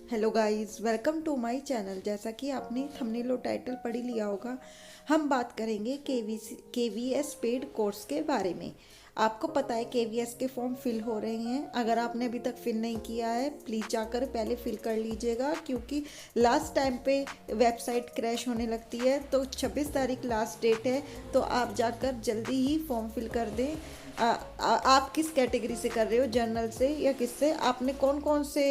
Hello guys, welcome to my channel. जैसा कि आपने थंबनेल और टाइटल पढ़ ही लिया होगा, हम बात करेंगे केवीएस पेड कोर्स के बारे में। आपको पता है केवीएस के फॉर्म फिल हो रहे हैं। अगर आपने अभी तक फिल नहीं किया है, प्लीज़ जाकर पहले फिल कर लीजिएगा, क्योंकि लास्ट टाइम पे वेबसाइट क्रैश होने लगती है। तो 26 तारीख लास्ट डेट है, तो आप जाकर जल्दी ही फॉर्म फिल कर दें। आप किस कैटेगरी से कर रहे हो, जनरल से या किससे? आपने कौन कौन से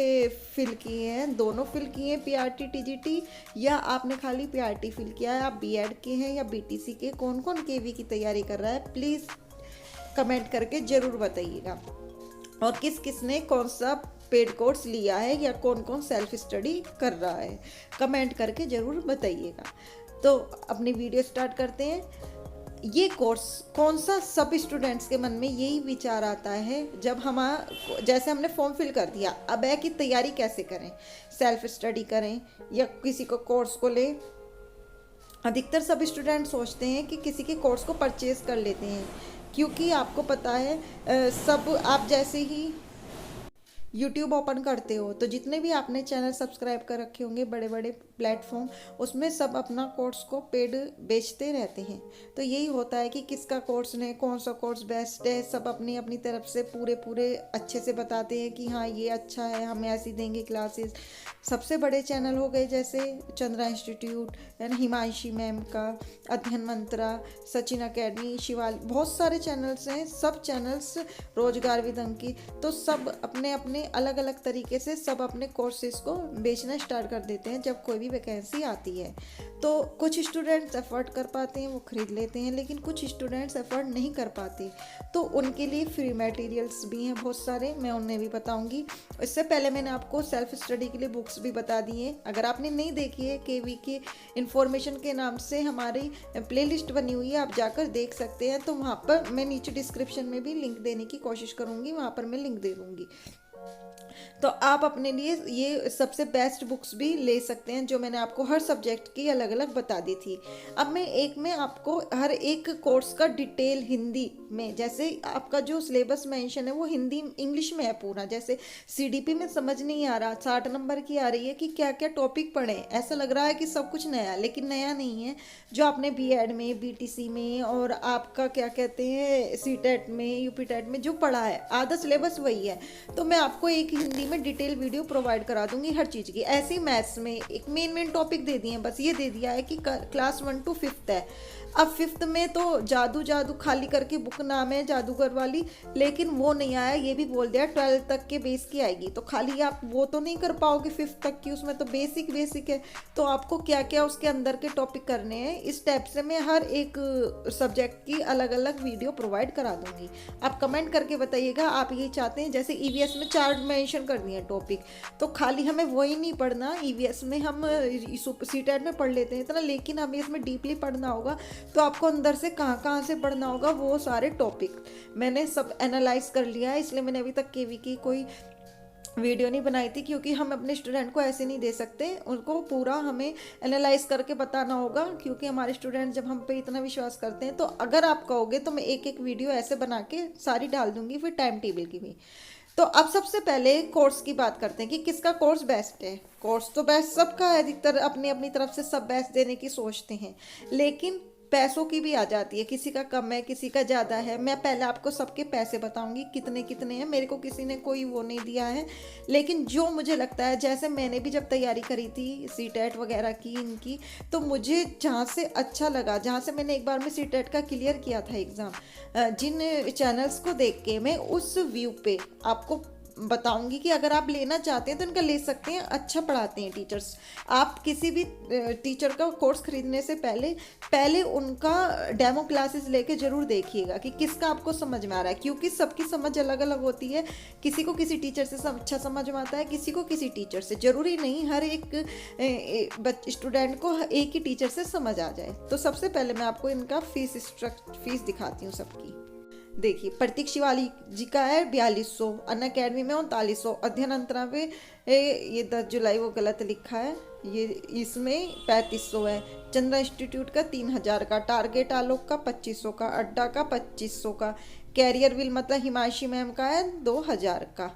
फिल किए हैं? दोनों फिल किए हैं, पीआरटी टीजीटी, या आपने खाली पीआरटी फिल किया है? आप बीएड के हैं या बीटीसी के? कौन कौन केवी की तैयारी कर रहा है, प्लीज़ कमेंट करके ज़रूर बताइएगा। और किस किस ने कौन सा पेड कोर्स लिया है या कौन कौन सेल्फ स्टडी कर रहा है, कमेंट करके ज़रूर बताइएगा। तो अपनी वीडियो स्टार्ट करते हैं। ये कोर्स कौन सा, सब स्टूडेंट्स के मन में यही विचार आता है जब जैसे हमने फॉर्म फिल कर दिया, अब है कि तैयारी कैसे करें, सेल्फ स्टडी करें या किसी को कोर्स को लें। अधिकतर सब स्टूडेंट सोचते हैं कि किसी के कोर्स को परचेज कर लेते हैं, क्योंकि आपको पता है सब आप जैसे ही यूट्यूब ओपन करते हो तो जितने भी आपने चैनल सब्सक्राइब कर रखे होंगे बड़े बड़े प्लेटफॉर्म, उसमें सब अपना कोर्स को पेड बेचते रहते हैं। तो यही होता है कि किसका कोर्स ने कौन सा कोर्स बेस्ट है, सब अपनी अपनी तरफ से पूरे पूरे अच्छे से बताते हैं कि हाँ ये अच्छा है, हम ऐसी देंगे क्लासेस। सबसे बड़े चैनल हो गए जैसे चंद्रा इंस्टीट्यूट, हिमांशी मैम का, अध्ययन मंत्रा, सचिन अकेडमी, शिवाली, बहुत सारे चैनल्स हैं। सब चैनल्स, रोजगार विद अंकित, तो सब अपने अपने अलग अलग तरीके से सब अपने कोर्सेज को बेचना स्टार्ट कर देते हैं जब कोई भी वैकेंसी आती है। तो कुछ स्टूडेंट्स एफर्ट कर पाते हैं, वो खरीद लेते हैं, लेकिन कुछ स्टूडेंट्स एफर्ट नहीं कर पाते, तो उनके लिए फ्री मटेरियल्स भी हैं बहुत सारे, मैं उन्हें भी बताऊंगी। इससे पहले मैंने आपको सेल्फ स्टडी के लिए बुक्स भी बता दी हैं। अगर आपने नहीं देखी है, केवी के इन्फॉर्मेशन के नाम से हमारी प्लेलिस्ट बनी हुई है, आप जाकर देख सकते हैं। तो वहाँ पर मैं नीचे डिस्क्रिप्शन में भी लिंक देने की कोशिश करूँगी, वहाँ पर मैं लिंक दे दूँगी। तो आप अपने लिए ये सबसे बेस्ट बुक्स भी ले सकते हैं, जो मैंने आपको हर सब्जेक्ट की अलग अलग बता दी थी। अब मैं एक में आपको हर एक कोर्स का डिटेल हिंदी में, जैसे आपका जो सिलेबस मेंशन है वो हिंदी इंग्लिश में है पूरा। जैसे सीडीपी में समझ नहीं आ रहा, 60 नंबर की आ रही है कि क्या क्या टॉपिक पढ़े, ऐसा लग रहा है कि सब कुछ नया, लेकिन नया नहीं है। जो आपने बीएड में, बीटीसी में और आपका क्या कहते हैं सीटेट में, यूपीटेट में जो पढ़ा है, आधा सिलेबस वही है। तो मैं आपको एक हिंदी में डिटेल वीडियो प्रोवाइड करा दूंगी हर चीज़ की। ऐसे ही मैथ्स में एक मेन टॉपिक दे दिए हैं, बस ये दे दिया है कि क्लास 1 to 5 है। अब 5th में तो जादू जादू खाली करके बुक नाम है जादूगर वाली, लेकिन वो नहीं आया, ये भी बोल दिया 12 तक के बेस की आएगी। तो खाली आप वो तो नहीं कर पाओगे 5th तक की, उसमें तो बेसिक बेसिक है। तो आपको क्या क्या उसके अंदर के टॉपिक करने हैं, इस टाइप से मैं हर एक सब्जेक्ट की अलग अलग वीडियो प्रोवाइड करा दूंगी। आप कमेंट करके बताइएगा आप ये चाहते हैं। जैसे ईवीएस में 4 मेंशन कर दिए टॉपिक, तो खाली हमें वही नहीं पढ़ना। ईवीएस में हम सीटेट में पढ़ लेते हैं इतना, लेकिन हमें इसमें डीपली पढ़ना होगा, तो आपको अंदर से कहाँ कहाँ से पढ़ना होगा, वो सारे टॉपिक मैंने सब एनालाइज कर लिया है। इसलिए मैंने अभी तक केवी की कोई वीडियो नहीं बनाई थी, क्योंकि हम अपने स्टूडेंट को ऐसे नहीं दे सकते, उनको पूरा हमें एनालाइज करके बताना होगा, क्योंकि हमारे स्टूडेंट जब हम पे इतना विश्वास करते हैं। तो अगर आप कहोगे तो मैं एक एक वीडियो ऐसे बना के सारी डाल दूंगी, फिर टाइम टेबल की भी। तो अब सबसे पहले कोर्स की बात करते हैं कि किसका कोर्स बेस्ट है। कोर्स तो बेस्ट सबका है, अधिकतर अपनी अपनी तरफ से सब बेस्ट देने की सोचते हैं, लेकिन पैसों की भी आ जाती है, किसी का कम है किसी का ज़्यादा है। मैं पहले आपको सबके पैसे बताऊंगी कितने कितने हैं, मेरे को किसी ने कोई वो नहीं दिया है, लेकिन जो मुझे लगता है, जैसे मैंने भी जब तैयारी करी थी सीटेट वगैरह की इनकी, तो मुझे जहाँ से अच्छा लगा, जहाँ से मैंने एक बार में सीटेट का क्लियर किया था एग्ज़ाम, जिन चैनल्स को देख के मैं उस व्यू पे आपको बताऊंगी कि अगर आप लेना चाहते हैं तो इनका ले सकते हैं। अच्छा पढ़ाते हैं टीचर्स। आप किसी भी टीचर का कोर्स खरीदने से पहले पहले उनका डेमो क्लासेस लेके ज़रूर देखिएगा कि किसका आपको समझ में आ रहा है, क्योंकि सबकी समझ अलग अलग होती है। किसी को किसी टीचर से अच्छा समझ में आता है, किसी को किसी टीचर से। ज़रूरी नहीं हर एक स्टूडेंट को एक ही टीचर से समझ आ जाए। तो सबसे पहले मैं आपको इनका फीस दिखाती हूँ सबकी। देखिए, प्रतीक शिवाली जी का है 4200, अन अकेडमी में 3900, अध्ययन अंतरा पे ये 10 जुलाई वो गलत लिखा है, ये इसमें 3500 है। चंद्रा इंस्टीट्यूट का 3000 का, टारगेट आलोक का 2500 का, अड्डा का 2500 का, कैरियर विल मतलब हिमांशी मैम का है 2000 का।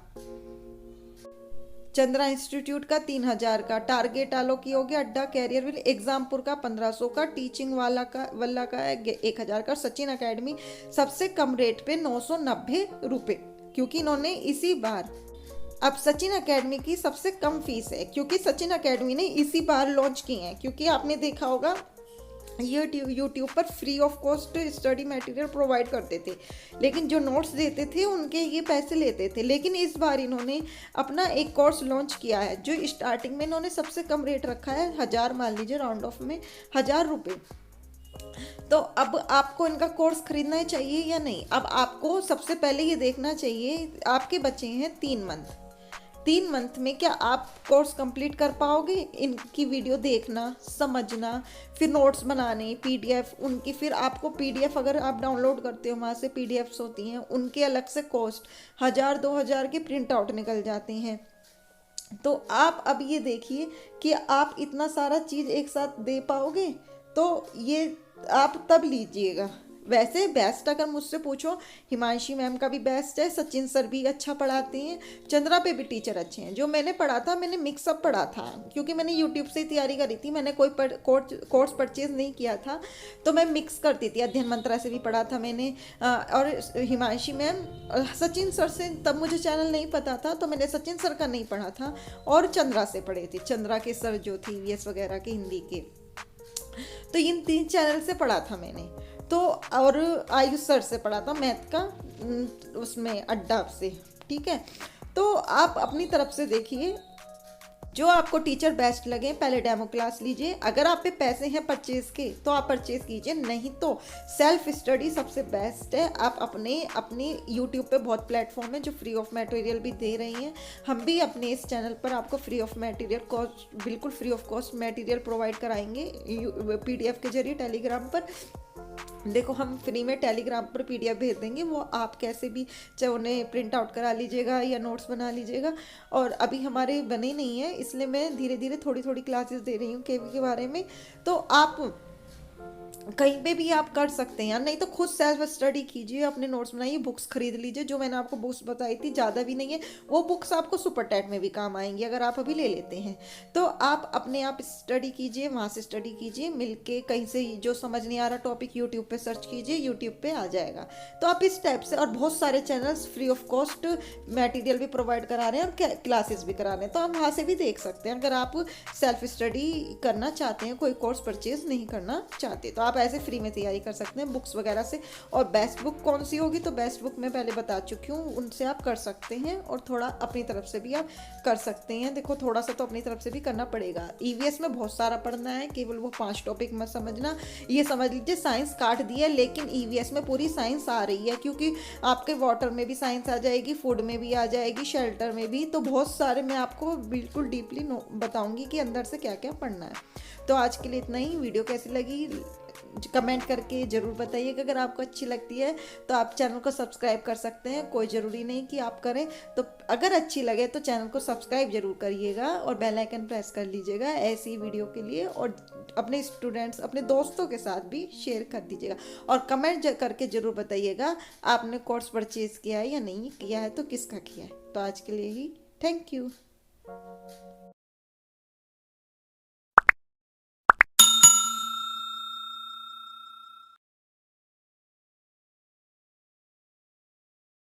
चंद्रा इंस्टीट्यूट का 3000 का, टारगेट आलोकी हो गया, अड्डा कैरियर विल एग्जामपुर का 1500 का, टीचिंग वाला का है 1000 का, सचिन अकेडमी सबसे कम रेट पे 990 रुपये, क्योंकि इन्होंने इसी बार, अब सचिन अकेडमी की सबसे कम फीस है क्योंकि सचिन अकेडमी ने इसी बार लॉन्च की है, क्योंकि आपने देखा होगा यूट्यूब पर free of cost study material provide करते थे, लेकिन जो नोट्स देते थे उनके ये पैसे लेते थे। लेकिन इस बार इन्होंने अपना एक कोर्स लॉन्च किया है जो स्टार्टिंग में इन्होंने सबसे कम रेट रखा है 1000, मान लीजिए राउंड ऑफ में 1000 रुपये। तो अब आपको इनका कोर्स खरीदना चाहिए या नहीं? अब आपको सबसे पहले ये देखना चाहिए, आपके बचे हैं 3 मंथ, 3 मंथ में क्या आप कोर्स कंप्लीट कर पाओगे? इनकी वीडियो देखना, समझना, फिर नोट्स बनाने, पीडीएफ उनकी, फिर आपको पीडीएफ अगर आप डाउनलोड करते हो वहाँ से पीडीएफ्स होती हैं, उनके अलग से कॉस्ट 1000-2000 के प्रिंट आउट निकल जाते हैं। तो आप अब ये देखिए कि आप इतना सारा चीज़ एक साथ दे पाओगे, तो ये आप तब लीजिएगा। वैसे बेस्ट अगर मुझसे पूछो, हिमांशी मैम का भी बेस्ट है, सचिन सर भी अच्छा पढ़ाते हैं, चंद्रा पे भी टीचर अच्छे हैं। जो मैंने पढ़ा था मैंने मिक्सअप पढ़ा था, क्योंकि मैंने यूट्यूब से ही तैयारी करी थी, मैंने कोई कोर्स परचेज नहीं किया था, तो मैं मिक्स करती थी। अध्ययन मंत्रा से भी पढ़ा था मैंने, और हिमांशी मैम, सचिन सर से तब मुझे चैनल नहीं पता था, तो मैंने सचिन सर का नहीं पढ़ा था, और चंद्रा से पढ़े थे, चंद्रा के सर जो थी वीएस वगैरह के हिंदी के, तो इन 3 चैनल से पढ़ा था मैंने। तो और आयुष सर से पढ़ा था मैथ का, उसमें अड्डा से, ठीक है। तो आप अपनी तरफ से देखिए जो आपको टीचर बेस्ट लगे, पहले डेमो क्लास लीजिए। अगर आप पे पैसे हैं परचेज के तो आप परचेज कीजिए, नहीं तो सेल्फ स्टडी सबसे बेस्ट है। आप अपने यूट्यूब पे बहुत प्लेटफॉर्म है जो फ्री ऑफ मटेरियल भी दे रही हैं। हम भी अपने इस चैनल पर आपको फ्री ऑफ मटेरियल कॉस्ट, बिल्कुल free of cost material provide कराएंगे पीडीएफ के जरिए टेलीग्राम पर। देखो हम फ्री में टेलीग्राम पर पीडीएफ भेज देंगे, वो आप कैसे भी चाहे उन्हें प्रिंट आउट करा लीजिएगा या नोट्स बना लीजिएगा। और अभी हमारे बने नहीं है, इसलिए मैं धीरे धीरे थोड़ी थोड़ी क्लासेस दे रही हूँ केवी के बारे में। तो आप कहीं पे भी आप कर सकते हैं, नहीं तो खुद सेल्फ स्टडी कीजिए, अपने नोट्स बनाइए, बुक्स खरीद लीजिए। जो मैंने आपको बुक्स बताई थी ज़्यादा भी नहीं है, वो बुक्स आपको सुपर टैट में भी काम आएंगी अगर आप अभी ले लेते हैं। तो आप अपने आप स्टडी कीजिए, वहाँ से स्टडी कीजिए, मिलके कहीं से जो समझ नहीं आ रहा टॉपिक यूट्यूब पे सर्च कीजिए, यूट्यूब पे आ जाएगा। तो आप इस टाइप से, और बहुत सारे channels free of cost material भी प्रोवाइड करा रहे हैं और क्लासेस भी करा रहे हैं, तो आप वहाँ से भी देख सकते हैं। अगर आप सेल्फ स्टडी करना चाहते हैं, कोई कोर्स परचेज नहीं करना चाहते, तो आप ऐसे फ्री में तैयारी कर सकते हैं बुक्स वगैरह से। और बेस्ट बुक कौन सी होगी, तो बेस्ट बुक मैं पहले बता चुकी हूँ, उनसे आप कर सकते हैं, और थोड़ा अपनी तरफ से भी आप कर सकते हैं। देखो थोड़ा सा तो अपनी तरफ से भी करना पड़ेगा। ईवीएस में बहुत सारा पढ़ना है, केवल वो 5 टॉपिक मत समझना। ये समझ लीजिए साइंस काट दी है, लेकिन ईवीएस में पूरी साइंस आ रही है, क्योंकि आपके वाटर में भी साइंस आ जाएगी, फूड में भी आ जाएगी, शेल्टर में भी। तो बहुत सारे मैं आपको बिल्कुल डीपली बताऊंगी कि अंदर से क्या क्या पढ़ना है। तो आज के लिए इतना ही। वीडियो कैसी लगी कमेंट करके ज़रूर बताइएगा। अगर आपको अच्छी लगती है तो आप चैनल को सब्सक्राइब कर सकते हैं, कोई ज़रूरी नहीं कि आप करें। तो अगर अच्छी लगे तो चैनल को सब्सक्राइब जरूर करिएगा और बेल आइकन प्रेस कर लीजिएगा ऐसी वीडियो के लिए, और अपने स्टूडेंट्स, अपने दोस्तों के साथ भी शेयर कर दीजिएगा। और कमेंट करके ज़रूर बताइएगा आपने कोर्स परचेज़ किया है या नहीं किया है, तो किसका किया है। तो आज के लिए ही थैंक यू।